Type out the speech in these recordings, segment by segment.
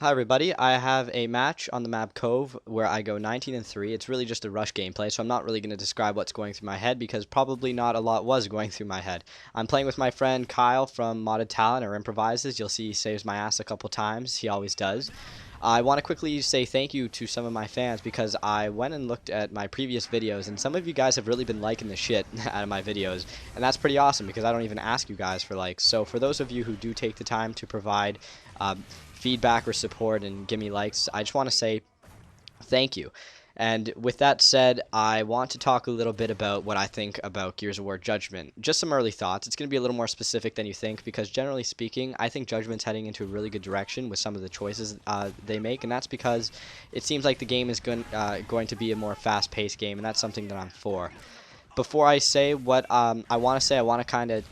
Hi everybody, I have a match on the map Cove where I go 19-3. It's really just a rush gameplay, so I'm not really going to describe what's going through my head because probably not a lot was going through my head. I'm playing with my friend Kyle from ModdedTalent or Improvises. You'll see he saves my ass a couple times. He always does. I want to quickly say thank you to some of my fans because I went and looked at my previous videos and some of you guys have really been liking the shit out of my videos, and that's pretty awesome because I don't even ask you guys for likes. So for those of you who do take the time to provide feedback or support and give me likes, I just want to say thank you. And with that said, I want to talk a little bit about what I think about Gears of War Judgment. Just some early thoughts. It's going to be a little more specific than you think because generally speaking, I think Judgment's heading into a really good direction with some of the choices they make, and that's because it seems like the game is going to be a more fast-paced game, and that's something that I'm for. Before I say what I want to say, I want to kind of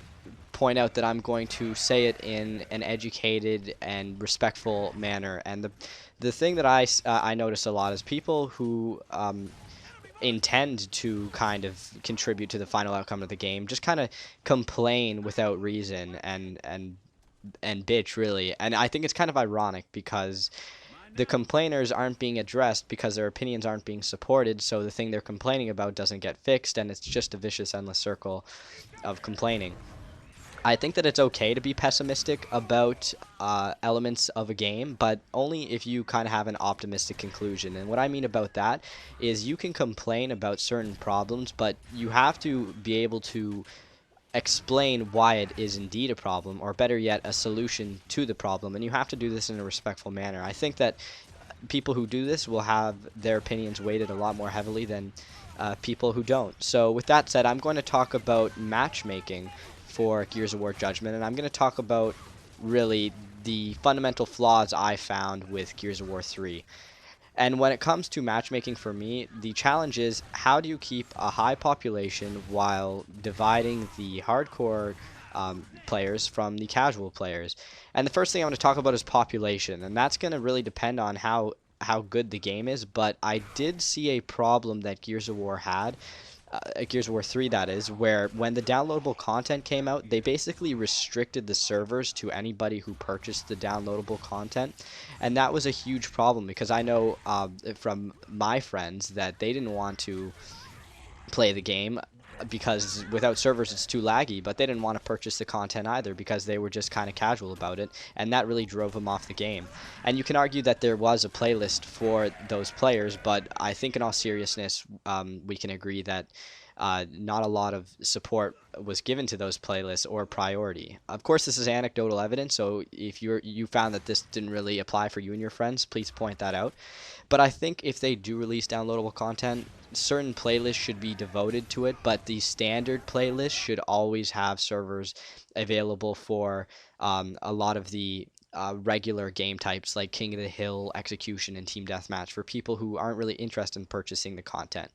point out that I'm going to say it in an educated and respectful manner. And the thing that I notice a lot is people who intend to kind of contribute to the final outcome of the game just kind of complain without reason and bitch really. And I think it's kind of ironic because the complainers aren't being addressed because their opinions aren't being supported, so the thing they're complaining about doesn't get fixed, and it's just a vicious endless circle of complaining. I think that it's okay to be pessimistic about elements of a game, but only if you kind of have an optimistic conclusion. And what I mean about that is you can complain about certain problems, but you have to be able to explain why it is indeed a problem, or better yet, a solution to the problem. And you have to do this in a respectful manner. I think that people who do this will have their opinions weighted a lot more heavily than people who don't. So with that said, I'm going to talk about matchmaking for Gears of War Judgment, and I'm going to talk about really the fundamental flaws I found with Gears of War 3. And when it comes to matchmaking for me, the challenge is how do you keep a high population while dividing the hardcore players from the casual players. And the first thing I want to talk about is population, and that's going to really depend on how good the game is, but I did see a problem that Gears of War had, Gears of War 3 that is, where when the downloadable content came out, they basically restricted the servers to anybody who purchased the downloadable content, and that was a huge problem because I know from my friends that they didn't want to play the game because without servers it's too laggy, but they didn't want to purchase the content either because they were just kind of casual about it, and that really drove them off the game. And you can argue that there was a playlist for those players, but I think in all seriousness we can agree that not a lot of support was given to those playlists or priority. Of course, this is anecdotal evidence, so if you found that this didn't really apply for you and your friends, please point that out. But I think if they do release downloadable content, certain playlists should be devoted to it, but the standard playlist should always have servers available for a lot of the regular game types like King of the Hill, Execution, and Team Deathmatch for people who aren't really interested in purchasing the content.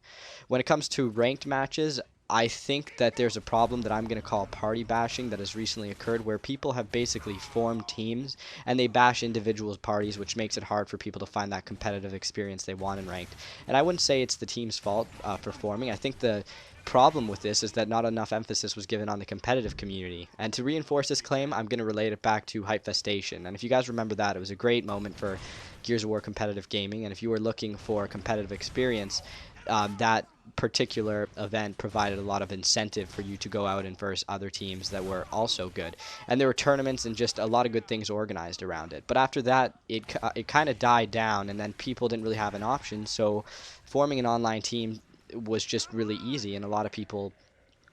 When it comes to ranked matches, I think that there's a problem that I'm going to call party bashing that has recently occurred where people have basically formed teams and they bash individuals' parties, which makes it hard for people to find that competitive experience they want in ranked. And I wouldn't say it's the team's fault for forming. I think the problem with this is that not enough emphasis was given on the competitive community. And to reinforce this claim, I'm going to relate it back to Hypefestation. And if you guys remember that, it was a great moment for Gears of War competitive gaming. And if you were looking for a competitive experience, that particular event provided a lot of incentive for you to go out and verse other teams that were also good. And there were tournaments and just a lot of good things organized around it. But after that, it kind of died down, and then people didn't really have an option. So forming an online team was just really easy, and a lot of people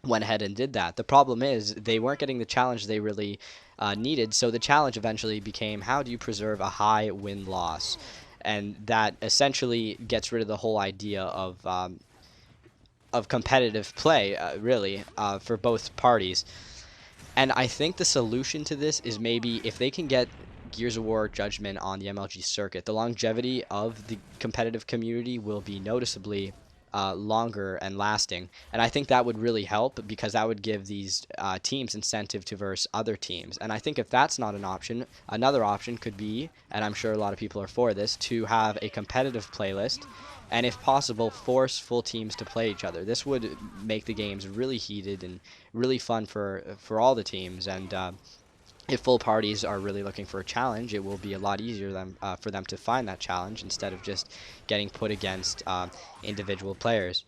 went ahead and did that. The problem is they weren't getting the challenge they really needed, so the challenge eventually became how do you preserve a high win-loss? And that essentially gets rid of the whole idea of competitive play, really, for both parties. And I think the solution to this is maybe if they can get Gears of War Judgment on the MLG circuit, the longevity of the competitive community will be noticeably longer and lasting. And I think that would really help because that would give these teams incentive to verse other teams. And I think if that's not an option, another option could be, and I'm sure a lot of people are for this, to have a competitive playlist and if possible force full teams to play each other. This would make the games really heated and really fun for all the teams, and if full parties are really looking for a challenge, it will be a lot easier for them to find that challenge instead of just getting put against individual players.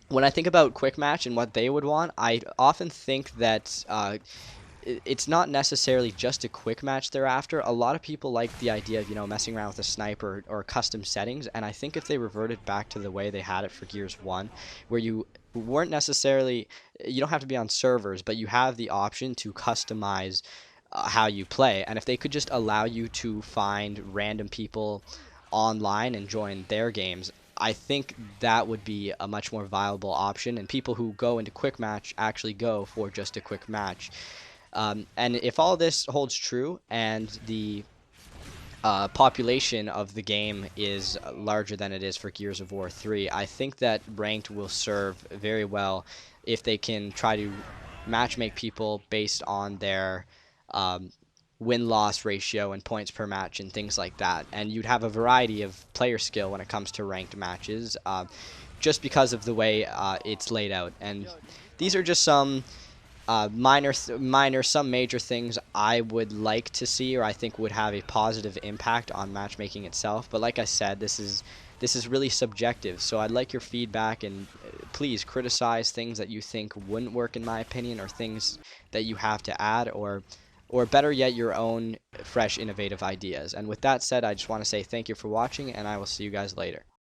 When I think about quick match and what they would want, I often think that it's not necessarily just a quick match they're after. A lot of people like the idea of, messing around with a sniper or custom settings, and I think if they reverted back to the way they had it for Gears 1, where you weren't necessarily, you don't have to be on servers, but you have the option to customize how you play, and if they could just allow you to find random people online and join their games, I think that would be a much more viable option, and people who go into quick match actually go for just a quick match. And if all this holds true and the population of the game is larger than it is for Gears of War 3, I think that ranked will serve very well if they can try to matchmake people based on their um, win-loss ratio and points per match and things like that. And you'd have a variety of player skill when it comes to ranked matches, just because of the way it's laid out. And these are just some some major things I would like to see, or I think would have a positive impact on matchmaking itself. But like I said, this is really subjective. So I'd like your feedback, and please criticize things that you think wouldn't work in my opinion, or things that you have to add, or better yet, your own fresh, innovative ideas. And with that said, I just want to say thank you for watching, and I will see you guys later.